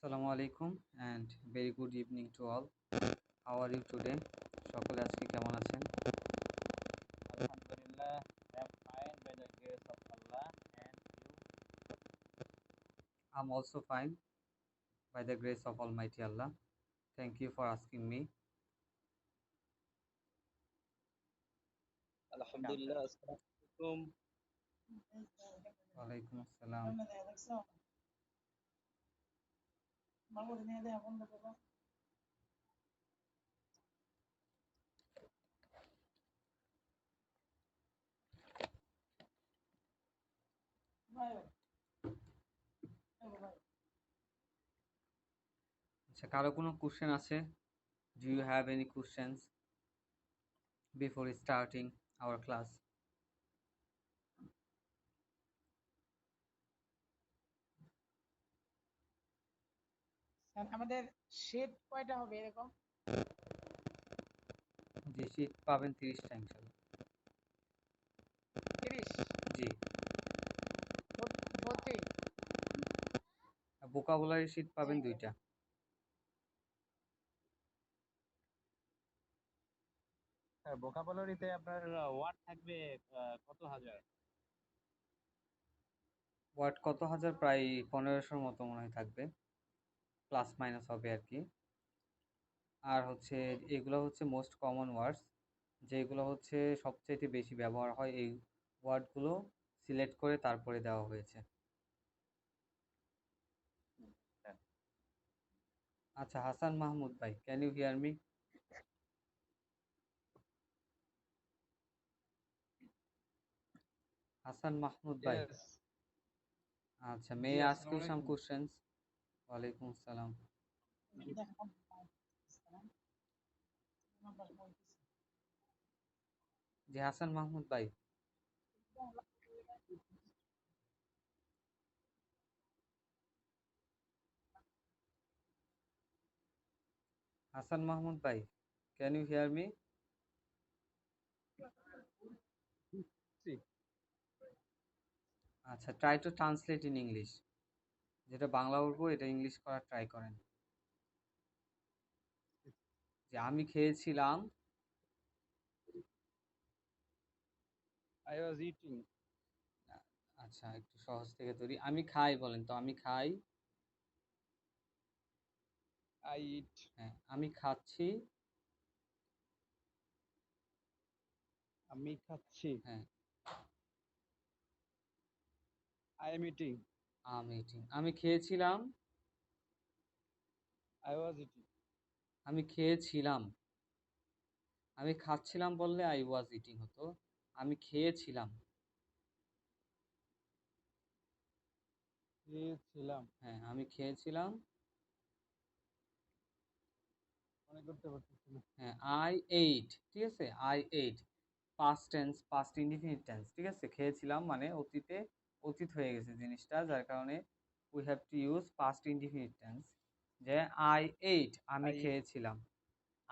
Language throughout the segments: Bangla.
Assalamu alaikum and very good evening to all. How are you today? সকলে আজকে কেমন আছেন? Alhamdulillah, I'm fine by the grace of Allah, and you? I'm also fine by the grace of Almighty Allah. Thank you for asking me. Alhamdulillah, assalamualaikum. Walaikum assalam. আচ্ছা, কারো কোনো কোশ্চেন আছে? Do you have any questions before starting our class? Sir আমাদের শেড কয়টা হবে এরকম? জি, শীট পাবেন 30টা ইনশাআল্লাহ। 30 জি, ভর্তি ভোকাবুলারি শীট পাবেন 2টা। ভোকাবুলারিতে আপনার ওয়ার্ড থাকবে কত হাজার? ওয়ার্ড কত হাজার? প্রায় 1500-র মতো মনে হয় থাকবে, প্লাস মাইনাস হবে আর কি। আর হচ্ছে এগুলো হচ্ছে মোস্ট কমন ওয়ার্ডস, যেগুলো হচ্ছে সবচেয়ে বেশি ব্যবহার হয়, এই ওয়ার্ডগুলো সিলেক্ট করে তারপরে দেওয়া হয়েছে। আচ্ছা, হাসান মাহমুদ ভাই, can you hear me? Hasan Mahmud ভাই, Yes. আচ্ছা, মে জি, আস্ক ইউ আসসালামু সাম আলাইকুম। কোশ্চেন্স? ওয়ালাইকুম আসসালাম। জি হাসান মাহমুদ ভাই, হাসান মাহমুদ ভাই, ক্যান ইউ হিয়ার মি? জি। আচ্ছা, try to translate in English. যেটা বাংলা বলবো এটা ইংলিশ করার ট্রাই করেন। যে আমি খেয়েছিলাম। I was eating. আচ্ছা, একটু সহজ থেকে তৈরি। আমি খাই বলেন তো, আমি খাই। I eat. হ্যাঁ, আমি খাচ্ছি। আমি খাচ্ছি। হ্যাঁ, I am eating. আমি খেয়েছিলাম। I was eating. আমি খেয়েছিলাম। আমি খাচ্ছিলাম বললে আই ওয়াজ ইটিং হতো। আমি খেয়েছিলাম। খেয়েছিলাম। হ্যাঁ, আমি খেয়েছিলাম। মনে করতে পারতেছি না। হ্যাঁ, আই এইট, ঠিক আছে, I eight past tense, past indefinite tense, ঠিক আছে। খেয়েছিলাম মানে অতীতে, অতীত হয়ে গেছে জিনিসটা, যার কারণে we have to use past indefinite tense. যে আই এইট, আমি I eat. খেয়েছিলাম।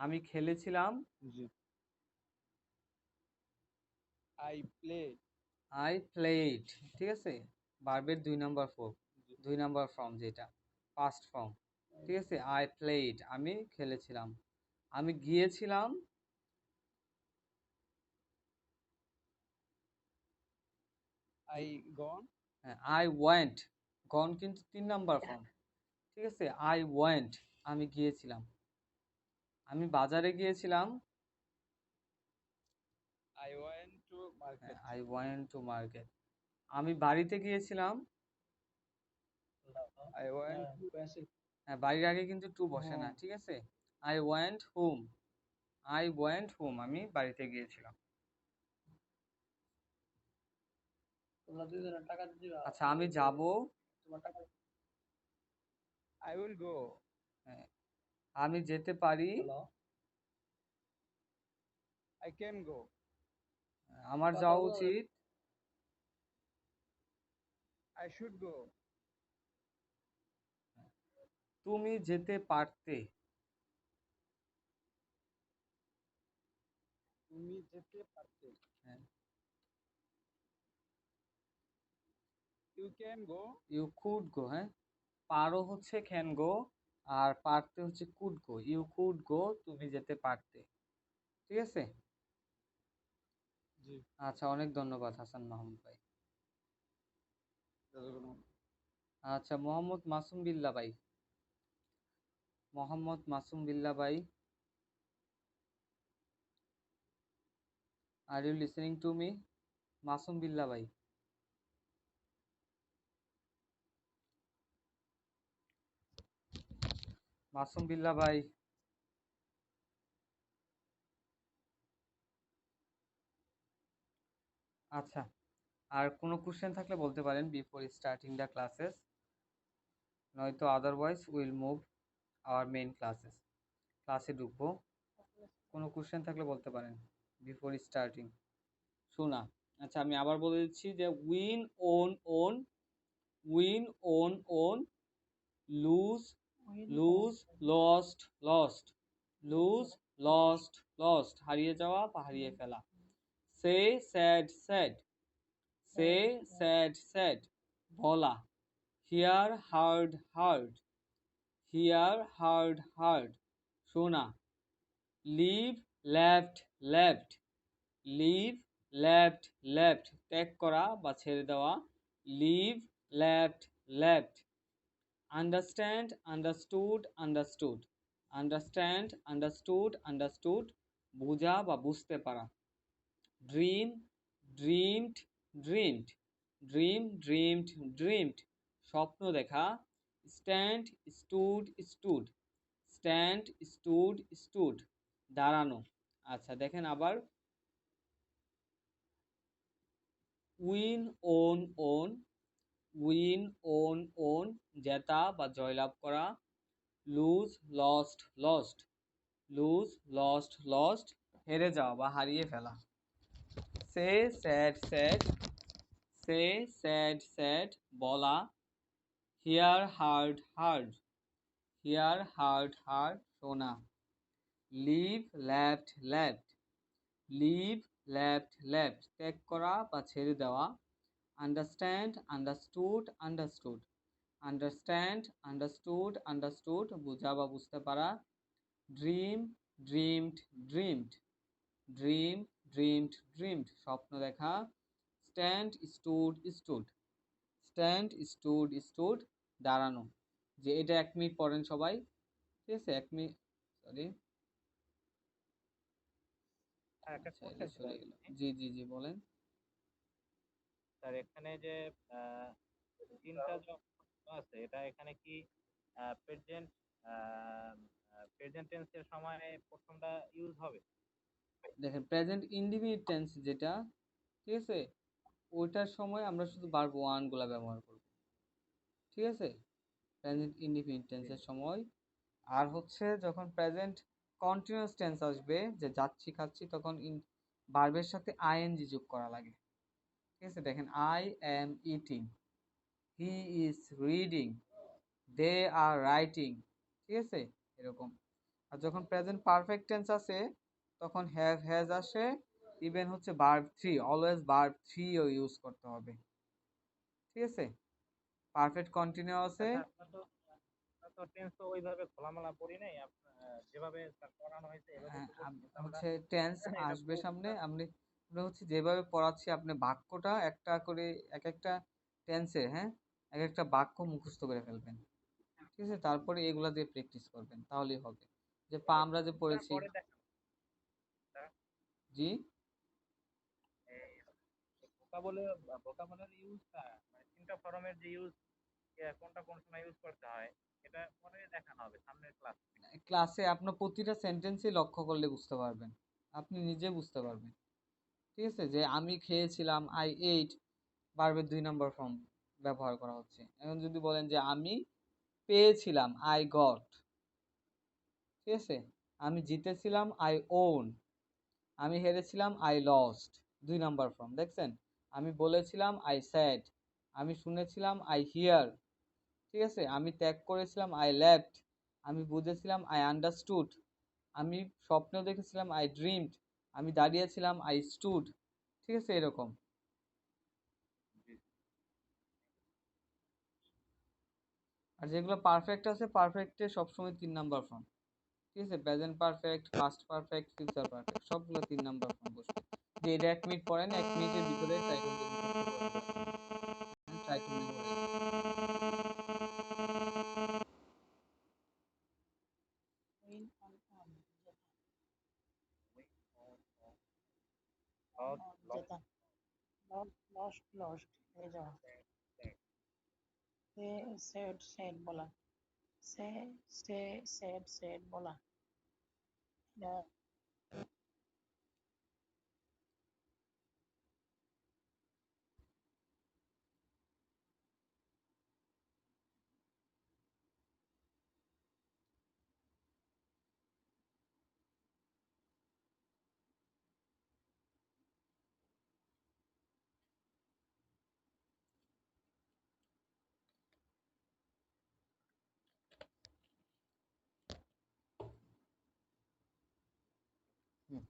আমি খেলেছিলাম। জি। I play. আই প্লেড, ঠিক আছে, ভার্বের 2 নাম্বার ফর্ম, জি। 2 নাম্বার ফর্ম যেটা পাস্ট ফর্ম, ঠিক আছে। আই প্লেড, আমি খেলেছিলাম। আমি গিয়েছিলাম। I gone. হ্যাঁ, আই ওয়েন্ট, গন কিন্তু 3 নাম্বার ফর্ম, ঠিক আছে। আই ওয়েন্ট, আমি গিয়েছিলাম। আমি বাজারে গিয়েছিলাম। I went to market. I went to market. আমি বাড়িতে গিয়েছিলাম। I went to হ্যাঁ, বাড়ির আগে কিন্তু টু বসে না, ঠিক আছে। I went home, I went home, আমি বাড়িতে গিয়েছিলাম। আচ্ছা, আমি যাব। I will go. হ্যাঁ, আমি যেতে পারি। I can go. আমার যাওয়া উচিত। I should go. তুমি যেতে পারতে। তুমি যেতে পারতে। হ্যাঁ, You can go. You could go. হ্যাঁ, পারো হচ্ছে ক্যান গো, আর পারতে হচ্ছে could go. You could go, তুমি যেতে পারতে। ঠিক আছে। জি। আচ্ছা, অনেক ধন্যবাদ হাসান মাহমুদ ভাই। আচ্ছা, মোহাম্মদ মাসুম বিল্লাহ ভাই। মোহাম্মদ মাসুম বিল্লাহ ভাই, are you listening to me? Masum Billah ভাই। মাসুম বিল্লাহ ভাই। আচ্ছা, আর কোনো কোশ্চেন থাকলে বলতে পারেন বিফোর স্টার্টিং দ্য ক্লাসেস, নয়তো otherwise will move our main classes. ক্লাসে ঢুকবো। কোনো কোশ্চেন থাকলে বলতে পারেন বিফোর স্টার্টিং। শোনা। আচ্ছা, আমি আবার বলে দিচ্ছি যে win won won, win won won, lose lose, lost lost, lose lost lost, হারিয়ে যাওয়া বা হারিয়ে ফেলা। Say said said, say said said, বলা। Hear heard heard, hear heard heard, শোনা। Leave left left, leave left left, ত্যাগ করা বা ছেড়ে দেওয়া। Leave left left. Understand understood understood, understand understood understood, বোঝা বা বুঝতে পারা। Dream dreamed dreamed, dream dreamed dreamed, স্বপ্ন দেখা। Stand stood stood, stand stood stood, দাঁড়ানো। আচ্ছা, দেখেন আবার। Win won won, win won won, জেতা বা জয়লাভ করা। Lose lost lost, lose lost lost, হেরে যাওয়া বা হারিয়ে ফেলা। Say said said, say said said, বলা। Hear heard heard, hear heard heard, শোনা। Leave left left, leave left left, ত্যাগ করা বা ছেড়ে দেওয়া। Understand understood understood, understand understood understood, বোঝা বা বুঝতে পারা। Dream dreamed dreamed, dream dreamed dreamed, স্বপ্ন দেখা। Stand stood stood, stand stood stood, দাঁড়ানো। যে এটা 1 মিনিট পড়েন সবাই। ঠিক আছে, 1 মিনিট। সরি। আর একটা আচ্ছা, এটা কোশ্চেন ছিল সরে আর গেল। কি। জি জি জি, বলেন। স্যার এখানে যে আহ, তিনটা যে অংশ আছে, এটা এখানে কি প্রেজেন্ট প্রেজেন্ট টেন্সের সময় প্রথমটা ইউজ হবে? দেখেন, প্রেজেন্ট ইনডিফিনিট টেন্স যেটা, ঠিক আছে, ওইটার সময় আমরা শুধু ভার্ব ওয়ান গুলা ব্যবহার করব। ঠিক আছে, প্রেজেন্ট ইনডিফিনিট জি। টেন্সের সময়। আর হচ্ছে যখন প্রেজেন্ট কন্টিনিউয়াস টেন্স আসবে, যে যাচ্ছি খাচ্ছি, তখন ভার্বের সাথে আইএনজি যোগ করা লাগে। ঠিক আছে, দেখেন, I am eating, he is reading, they are writing. ঠিক আছে, এরকম। আর যখন প্রেজেন্ট পারফেক্ট টেন্স আসে, তখন হ্যাভ হ্যাজ আসে। ইভেন হচ্ছে ভার্ব থ্রি, অলওয়েজ ভার্ব থ্রিও ইউজ করতে হবে। ঠিক আছে, পারফেক্ট কন্টিনিউয়াসে। আচ্ছা, আমরা তো টেন্স তো ওইভাবে খোলামেলা পড়ি নাই। যেভাবে স্যার পড়ানো হয়েছে এভাবে তো পড়ছি, কিন্তু আমরা হচ্ছে টেন্স এটা আসবে সামনে, পুরোটা। আপনি আমরা হচ্ছে যেভাবে পড়াচ্ছি, আপনি বাক্যটা একটা করে, এক একটা টেন্সে, হ্যাঁ, এক একটা বাক্য মুখস্থ করে ফেলবেন। ঠিক আছে, তারপরে এগুলা দিয়ে প্র্যাকটিস করবেন, তাহলেই হবে। যে পা আমরা যে স্যার পড়েছি। পরে দেখা স্যার, জি। ভোকাবুলারি ইউজটা মানে তিনটা ফরমের যে ইউজ, কোনটা কোন সময় ইউজ করতে হয়, এটা পরে দেখানো হবে সামনের ক্লাস। ক্লাসে আপনার প্রতিটা সেন্টেন্সই লক্ষ্য করলে বুঝতে পারবেন, আপনি নিজে বুঝতে পারবেন। ঠিক আছে, যে আমি খেয়েছিলাম, আই এইট, ভার্বের 2 নম্বর ফর্ম ব্যবহার করা হচ্ছে। এখন যদি বলেন যে আমি পেয়েছিলাম, আই গট। ঠিক আছে, আমি জিতেছিলাম, আই ওন। আমি হেরেছিলাম, আই লস্ট। 2 নম্বর ফর্ম, দেখছেন। আমি বলেছিলাম, আই স্যাড। আমি শুনেছিলাম, আই হিয়ার। ঠিক আছে, আমি ত্যাগ করেছিলাম, আই লেফট। আমি বুঝেছিলাম, আই আন্ডারস্টুড। আমি স্বপ্ন দেখেছিলাম, আই ড্রিমড। আমি দাঁড়িয়েছিলাম, আই স্টুড। ঠিক আছে, এরকম। জি। আর যেগুলো পারফেক্ট আছে পারফেক্টে সবসময় 3 নাম্বার ফর্ম, ঠিক আছে? Present perfect, past perfect, future perfect সবগুলো 3 নাম্বার ফর্ম বসবে। যে এটা 1 মিনিট পরে না, 1 মিনিটের ভিতরে ট্রাই করতে মুখস্থ করে ফেলা, try to memorise. Win won won জেতা লস অন লস জেতা লস্ট লস্ট হয়ে যাওয়া সে সেড সেড বলা সে সে সেড সেড বলা এটা হুম।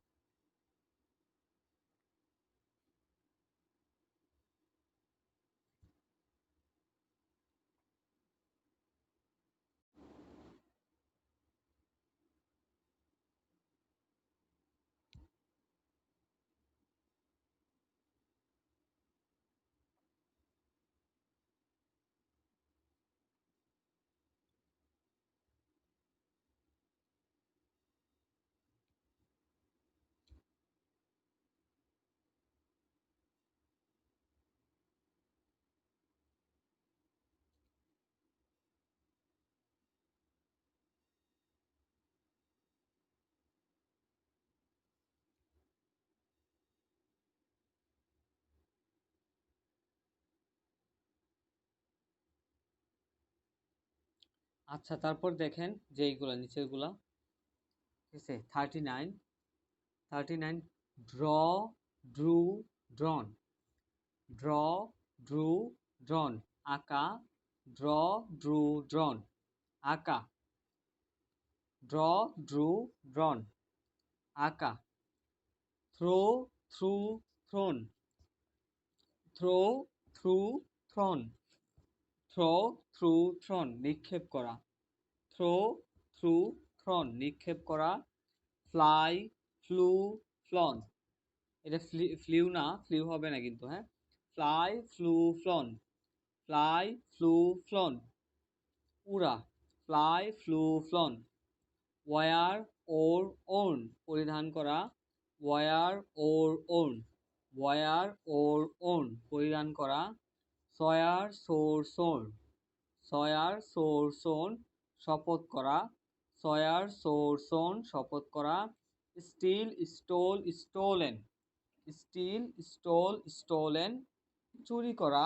আচ্ছা, তারপর দেখেন যে এইগুলা নিচের গুলা, ঠিক আছে? 39 draw, drew, ড্রন, draw, drew, drawn, আঁকা, ড্র, ড্রু, ড্রন, আঁকা, ড্র, ড্রু, ড্রন, আঁকা, throw, threw, thrown, throw, threw, thrown, throw, threw, thrown, নিক্ষেপ করা, থ্রো, থ্রু, থ্রন, নিক্ষেপ করা, ফ্লাই, ফ্লু, ফ্লন, এটা ফ্লিউ না, ফ্লিউ হবে না কিন্তু, হ্যাঁ? Fly, flew, flown, fly, flew, flown, উড়া, fly, flew, flown, wear, wore, worn, পরিধান করা, wear, wore, worn, wear, wore, worn, পরিধান করা, swear, swore, sworn, swear, swore, sworn, শপথ করা, সয়ার, সোর, সোন, শপথ করা, steal, stole, stolen, steal, stole, stolen, চুরি করা,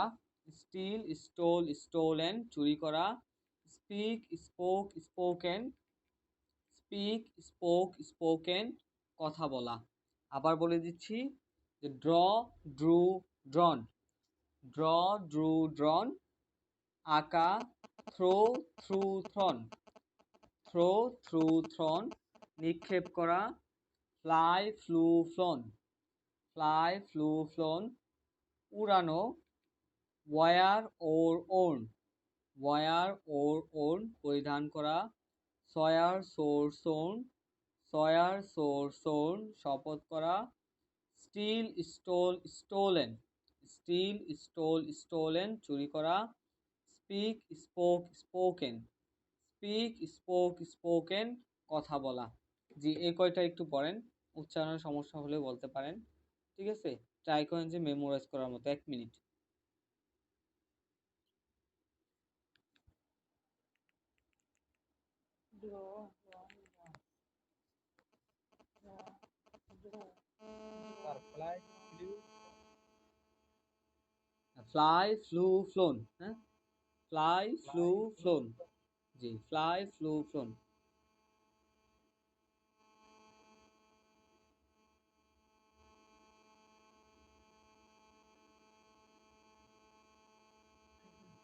স্টিল, স্টোল, স্টোলেন, চুরি করা, speak, spoke, spoken, speak, spoke, spoken, কথা বলা। আবার বলে দিচ্ছি যে draw, drew, ড্রন, draw, drew, drawn, আঁকা, throw, threw, thrown, throw, threw, thrown, নিক্ষেপ করা, fly, flew, flown, fly, flew, flown, উড়ানো, wear, wore, worn, wear, wore, worn, পরিধান করা, swear, swore, sworn, swear, swore, sworn, শপথ করা, steal, stole, stolen, steal, stole, stolen, চুরি করা, speak, spoke, spoken, speak, spoke, spoken, কথা বলা। জি, এই কয়টা একটু পড়েন, উচ্চারণের সমস্যা হলে বলতে পারেন, ঠিক আছে? ট্রাই করেন যে মেমোরাইজ করার মতো, 1 minute. Draw drawn draw draw draw sir fly flew fly, flew, flown, হ্যাঁ? Fly, flew, fly flew flown, জি, ফ্লাই, ফ্লু, ফ্লোন।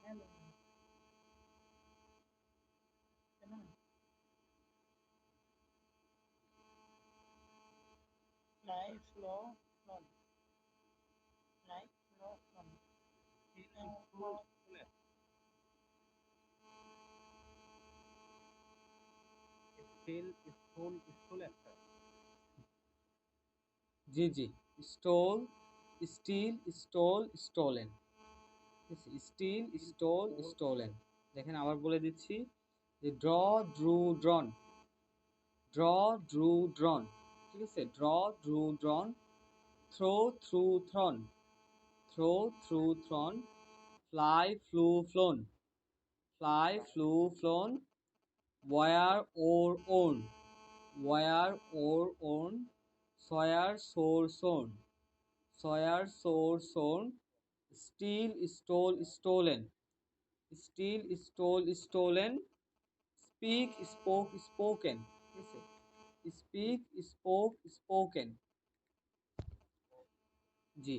হ্যালো কেন fly flew flown fly flew flown school school স্কুলের স্টিল স্কুল স্কুল একটা জি জি, stole, steal, stole, stolen. Steal, stole, stolen. দেখেন আবার বলে দিচ্ছি যে draw, drew, ড্রন, draw, drew, drawn, ঠিক আছে, draw, drew, drawn, throw, threw, thrown, throw, threw, thrown, fly, flew, flown, fly, flew, flown, wear, wore, worn, wear, wore, worn, swear, swore, sworn, swear, swore, sworn, steal, stole, stolen, steal, stole, stolen, speak, spoke, spoken, ঠিক আছে, স্পিক, স্পোক, স্পোকেন। জি।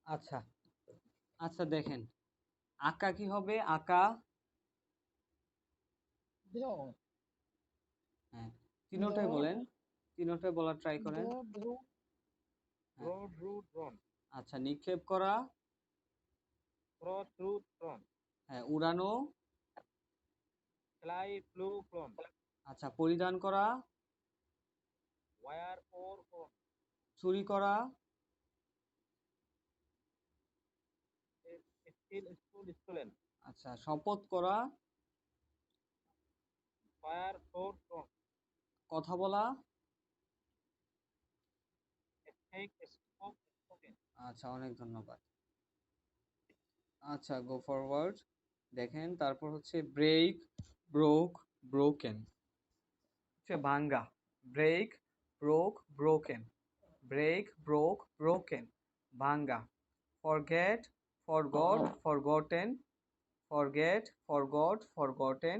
আচ্ছা আচ্ছা, দেখেন আঁকা কি হবে? আঁকা, ড্র, হ্যাঁ, ড্র, তিনোটাই বলেন, তিনোটাই বলার ট্রাই ড্র, করেন। ড্রু, ড্র হ্যাঁ, ড্রু ড্রন আচ্ছা, নিক্ষেপ করা, থ্রো থ্রু থ্রন হ্যাঁ, উড়ানো, ফ্লাই ফ্লু ফ্লোন আচ্ছা, পরিধান করা, ওয়ার ওর ওন চুরি করা, স্টিল স্কুল স্টুডেন্ট আচ্ছা, শপথ করা, ফায়ার সোর সোন কথা বলা, স্টেক স্পোক স্পোকেন আচ্ছা, অনেক ধন্যবাদ। আচ্ছা, গো ফরওয়ার্ড। দেখেন তারপর হচ্ছে ব্রেক, ব্রোক, ব্রোকেন, হচ্ছে ভাঙ্গা, break, broke, broken, break, broke, broken, ভাঙ্গা, forget, forgot, forgotten, forget, forgot, forgotten,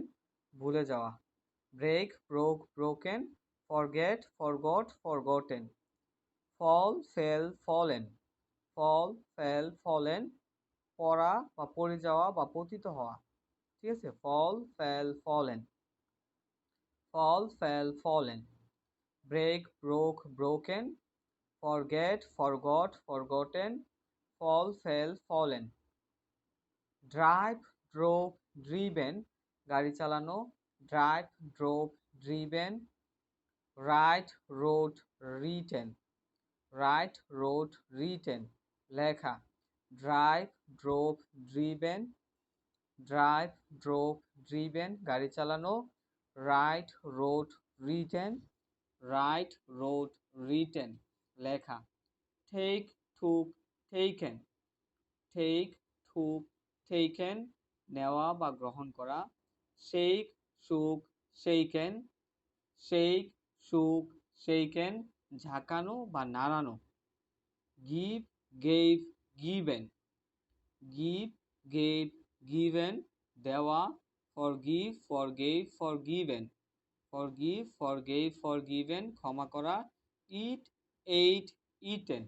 ভুলে যাওয়া, break, broke, broken, forget, forgot, forgotten, fall, fell, fallen, fall, fell, fallen, পড়া বা পড়ে যাওয়া বা পতিত হওয়া, ঠিক আছে, fall, fell, fallen, fall, fell, fallen, break, broke, broken, forget, forgot, forgotten, fall, fell, fallen, drive, drove, driven, গাড়ি চালানো, drive, drove, driven, write, wrote, written, write, wrote, written, লেখা, drive, drove, driven, drive, drove, driven, গাড়ি চালানো, right, wrote, written, write, wrote, written, লেখা, take, took, taken, take, took, taken, নেওয়া বা গ্রহণ করা, শেক, শুক, শেকেন, শেক, শুক, শেকেন, ঝাঁকানো বা নাড়ানো, give, gave, given, give, gave, given, দেওয়া, forgive, forgave, forgiven, forgive, forgave, forgiven, ক্ষমা করা, eat, ate, eaten,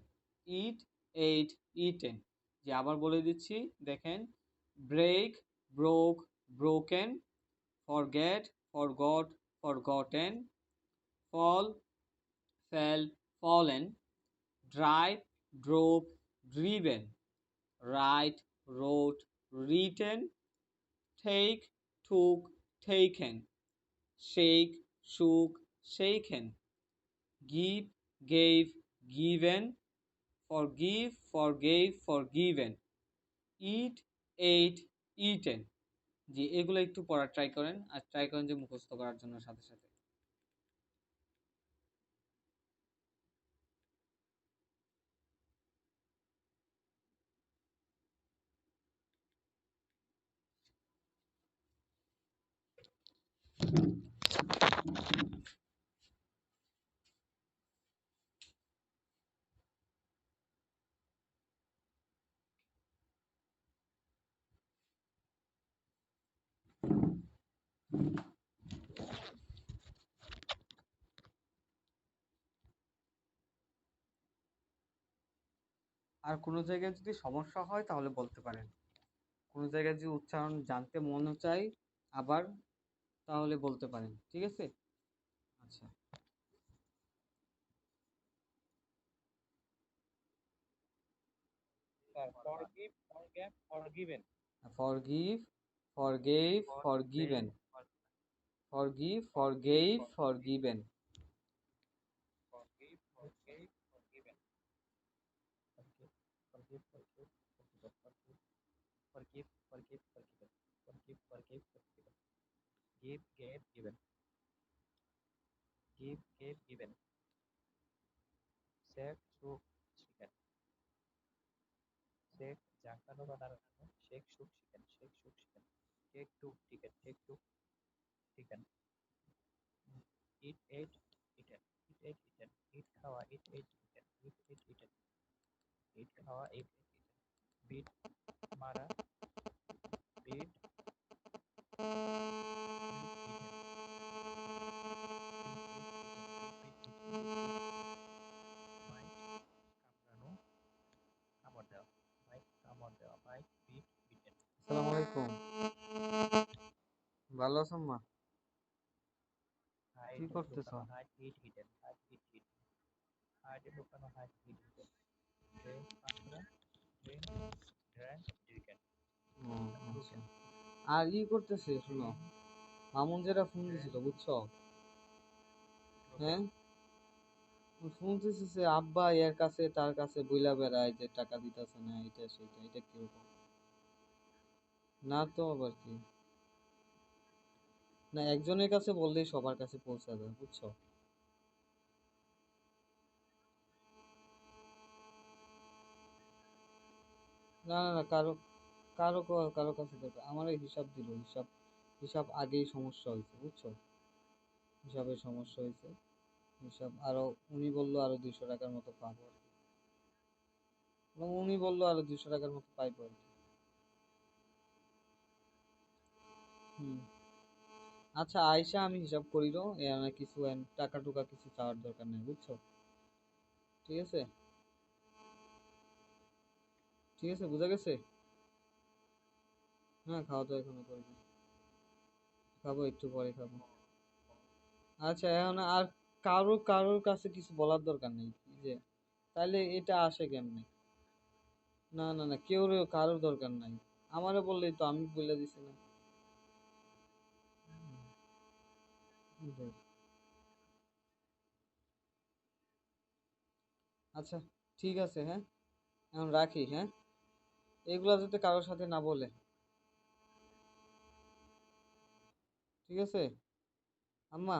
eat, ate, eaten. যে আবার বলে দিচ্ছি, দেখেন, break, broke, broken, forget, forgot, forgotten, fall, fell, fallen, drive, drove, driven, write, wrote, written, take, took, taken, shake, shook, shaken, give, gave, given, forgive, forgave, forgiven, eat, ate, eaten। জি, এগুলো একটু পড়ার ট্রাই করেন, আর ট্রাই করেন যে মুখস্থ করার জন্য সাথে সাথে। আর কোনো জায়গায় যদি সমস্যা হয় তাহলে বলতে পারেন। কোনো জায়গায় যদি উচ্চারণ জানতে মনে চাই আবার, তাহলে বলতে পারেন, ঠিক আছে? আচ্ছা, sir forgive, forget, forgiven. Forgive, forgave, forgiven. Forgive, forgave, forgiven. Forgive, forgave, forgiven. Forgive, forgive, forgive, forgiven. Forgive, forgive, forgiven. Forgive, forgive, forgiven. Give, gave, given. Give, gave, given. Shake, shook, shaken. Shake, জাঁকানো বা নাড়ানো. Shake, shook, shaken. Shake, shook, shaken. Take, took, taken. Take, took, taken. Eat, ate, eaten. Eat, ate, eaten. Eat, খাওয়া. Eat, ate, eaten. Eat, ate, eaten. Eat, খাওয়া. Eat, ate, eaten. Beat, মারা. Beat, আসসালামু আলাইকুম। ভালো আছো মা? কি করতেছো? ও, আচ্ছা। আর ই করতেছে, শুনো, মামুন যেটা ফোন দিছিল বুঝছো, হ্যাঁ, ফোন দিতেছে আব্বা এর কাছে তার কাছে বইলা বেড়ায় যে টাকা দিতেছে না, এটা সেটা, এটা কিরকম? না তো আবার কি, না একজনের কাছে বললেই সবার কাছে পৌঁছে যাবে, বুঝছো? না না না, কারো কারো কারো কাছে দরকার আমার, হিসাব দিল, হিসাব হিসাব আগেই সমস্যা হয়েছে, বুঝছো? হিসাবের সমস্যা হয়েছে, হিসাব আরো, উনি বললো আরো 200 টাকার মতো পাবো আর কি। এবং উনি বললো আরো 200 টাকার মতো পাইবো আর কি। হুম, আচ্ছা আয়সা আমি হিসাব করিল, কিছু টাকা টুকা কিছু চাওয়ার দরকার নেই, বুঝছো? ঠিক আছে, ঠিক আছে, বুঝা গেছে? হ্যাঁ, খাওয়া দাওয়া এখনো করিনি, খাবো একটু পরে খাবো। আচ্ছা এখন আর কারোর কাছে কিছু বলার দরকার নেই কি যে, তাইলে এটা আসে কেমনে? না না না, কারোর দরকার নাই, আমারে বললেই তো, আমি বলে দিছি না। হুম, আচ্ছা, ঠিক আছে, হ্যাঁ, এখন রাখি, হ্যাঁ, এগুলা যাতে কারোর সাথে না বলে, ঠিক আছে আম্মা?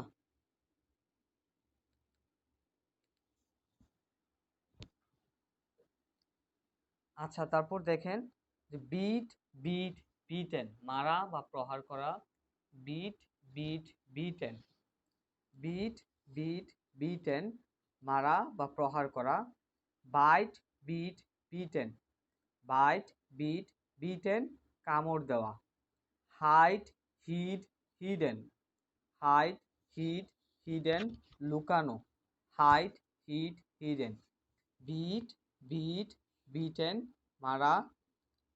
আচ্ছা, তারপর দেখেন যে বিট, বিট, বিটেন, মারা বা প্রহার করা। Beat, beat, beaten. Beat, beat, beaten, মারা বা প্রহার করা। Bite, bit, bitten. Bite, bit, bitten, কামড় দেওয়া। Hide, হিড, hid. হাইড, হিড, হিডেন, লুকানো। Hide, হিড, hidden. Beat, beat, beaten, মারা।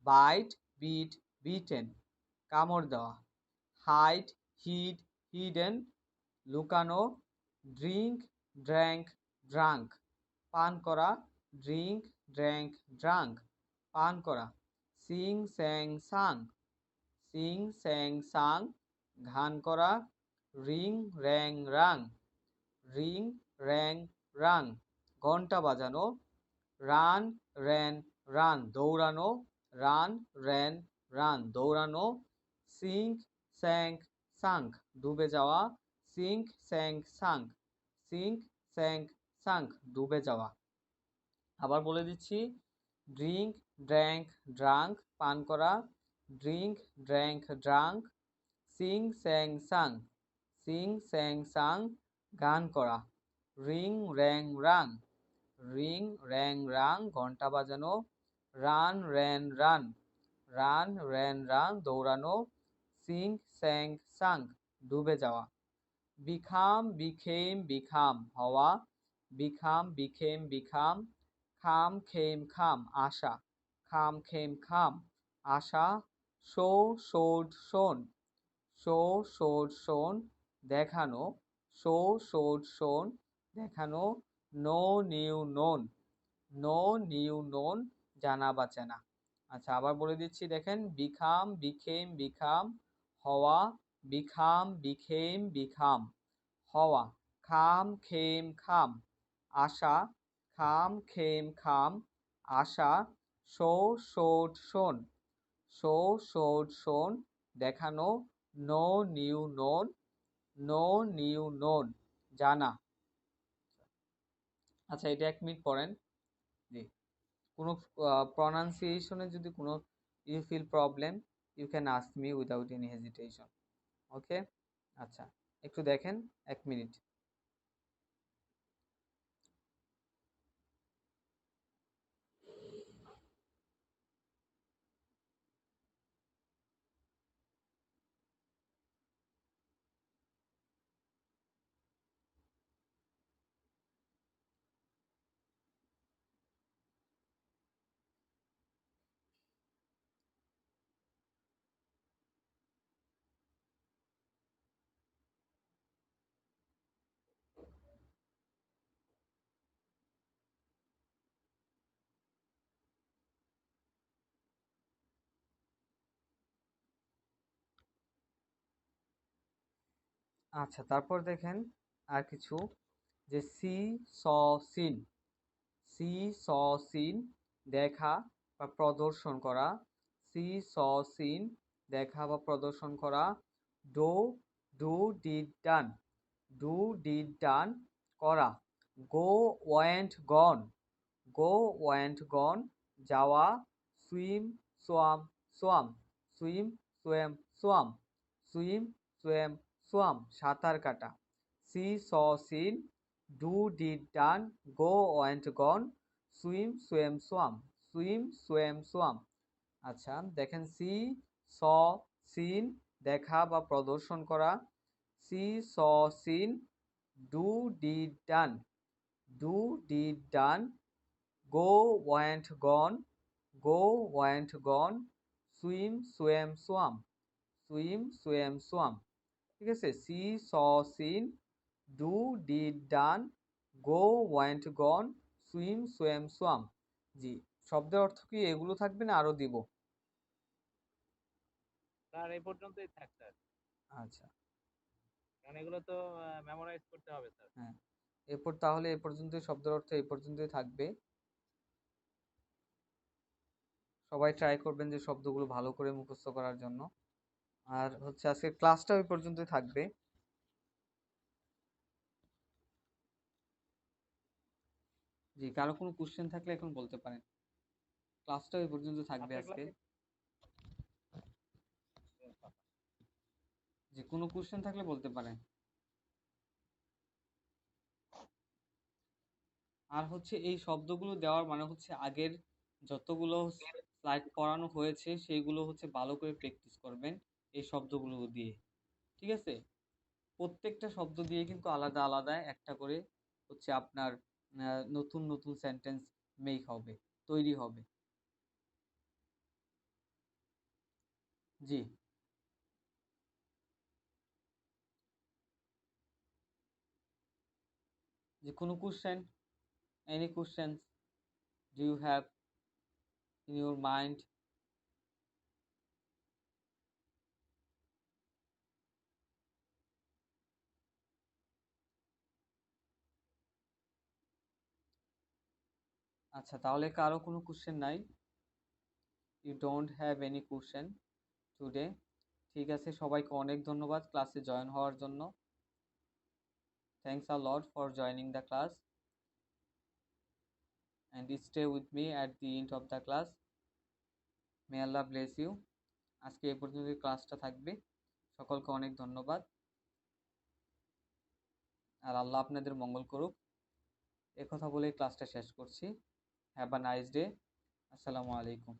বাইট, বিট, বিটেন, কামড় দেওয়া। হাইড, হিড, হিডেন, লুকানো। ড্রিঙ্ক, ড্র্যাঙ্ক, ড্রাঙ্ক, পান করা। ড্রিঙ্ক, ড্র্যাঙ্ক, ড্রাঙ্ক, পান করা। Singh, sang, sung. Sing, sang, sung, ঘান করা। Ring, rang, rung. Ring, rang, rung, ঘন্টা বাজানো। রান, র্যান, রান, দৌড়ানো। রান, র্যান, রান, দৌড়ানো। সিঙ্ক, স্যাঙ্ক, সাঙ্ক, ডুবে যাওয়া। Sink, sank, sunk. Sink, sank, sunk, ডুবে যাওয়া। আবার বলে দিচ্ছি, ড্রিঙ্ক, ড্র্যাঙ্ক, ড্রাঙ্ক, পান করা। Drink, drank, drunk. Sing, sang, sung. Sing sang sung গান করা। Ring rang rung, ring rang rung ঘন্টা বাজানো। Run ran run, run ran run দৌড়ানো। সিং স্যাং সাং ডুবে যাওয়া। বিখাম বিখেম বিখাম হওয়া, বিখাম বিখেম বিখাম। খাম খেম খাম আশা, খাম খেম খাম আশা। Show showed shown, show showed shown দেখানো। শো শোড শোন দেখানো। Know knew known, know knew known জানা বা চেনা। আচ্ছা আবার বলে দিচ্ছি দেখেন, বিখাম বিখেম বিখাম হওয়া, বিখাম বিখেম বিখাম হওয়া। খাম খেম খাম আশা, খাম খেম খাম আশা। Show showed shown, show showed shown দেখানো। Know knew known, know knew known জানা। আচ্ছা এটা 1 মিনিট পড়েন। জি, কোনো প্রনাউন্সিয়েশনে যদি কোনো you feel problem, you can ask me without any hesitation. Okay, আচ্ছা একটু দেখেন 1 মিনিট। আচ্ছা তারপর দেখেন আর কিছু, যে C saw scene, C saw seen দেখা বা প্রদর্শন করা। সি স সিন দেখা বা প্রদর্শন করা। Do do did done, do did done করা। Go went gone, go went gone যাওয়া। Swim swam swum, swim swam swum, swim swam swum সাঁতার কাটা। See saw seen, do did done, go went gone, swim swam swum, swim swam swum. আচ্ছা দেখেন, সি স সিন দেখা বা প্রদর্শন করা। See saw seen, do did done, do did done, go went gone, go went gone, swim swam swum, swim swam swum. ঠিক আছে, see saw seen, do did done, go went gone, swim swam swum. জি, শব্দের অর্থ কি এগুলো থাকবে না আরো দিব? স্যার এই পর্যন্তই থাক স্যার, আচ্ছা কারণ এগুলো তো মেমোরাইজ করতে হবে স্যার। হ্যাঁ, এরপর তাহলে এ পর্যন্তই, শব্দের অর্থ এই পর্যন্তই থাকবে। সবাই ট্রাই করবেন যে শব্দগুলো ভালো করে মুখস্থ করার জন্য। আর হচ্ছে আজকের ক্লাসটা ওই পর্যন্তই থাকবে। জি, কারো কোনো কোশ্চেন থাকলে এখন বলতে পারেন। ক্লাসটা ওই পর্যন্ত থাকবে আজকের আজকে। ক্লাসে যে কোনো কোশ্চেন থাকলে বলতে পারেন। আর হচ্ছে এই শব্দগুলো দেওয়ার মানে হচ্ছে আগের যতগুলো স্লাইড পড়ানো হয়েছে সেইগুলো হচ্ছে ভালো করে প্র্যাকটিস করবেন এই শব্দগুলো দিয়ে। ঠিক আছে, প্রত্যেকটা শব্দ দিয়ে কিন্তু আলাদা আলাদা একটা করে হচ্ছে আপনার নতুন নতুন সেন্টেন্স মেক হবে, তৈরি হবে। জি, যে কোনো question, any question do you have in your mind? আচ্ছা তাহলে কারো কোনো কোশ্চেন নাই? You don't have any question today? ঠিক আছে, সবাইকে অনেক ধন্যবাদ ক্লাসে জয়েন হওয়ার জন্য। Thanks a lot for joining the class and stay with me at the end of the class. May Allah bless you. আজকে এই পর্যন্ত ক্লাসটা থাকবে। সকলকে অনেক ধন্যবাদ। আর আল্লাহ আপনাদের মঙ্গল করুক। এ কথা বলেই ক্লাসটা শেষ করছি। Have a nice day. আসসালামু আলাইকুম।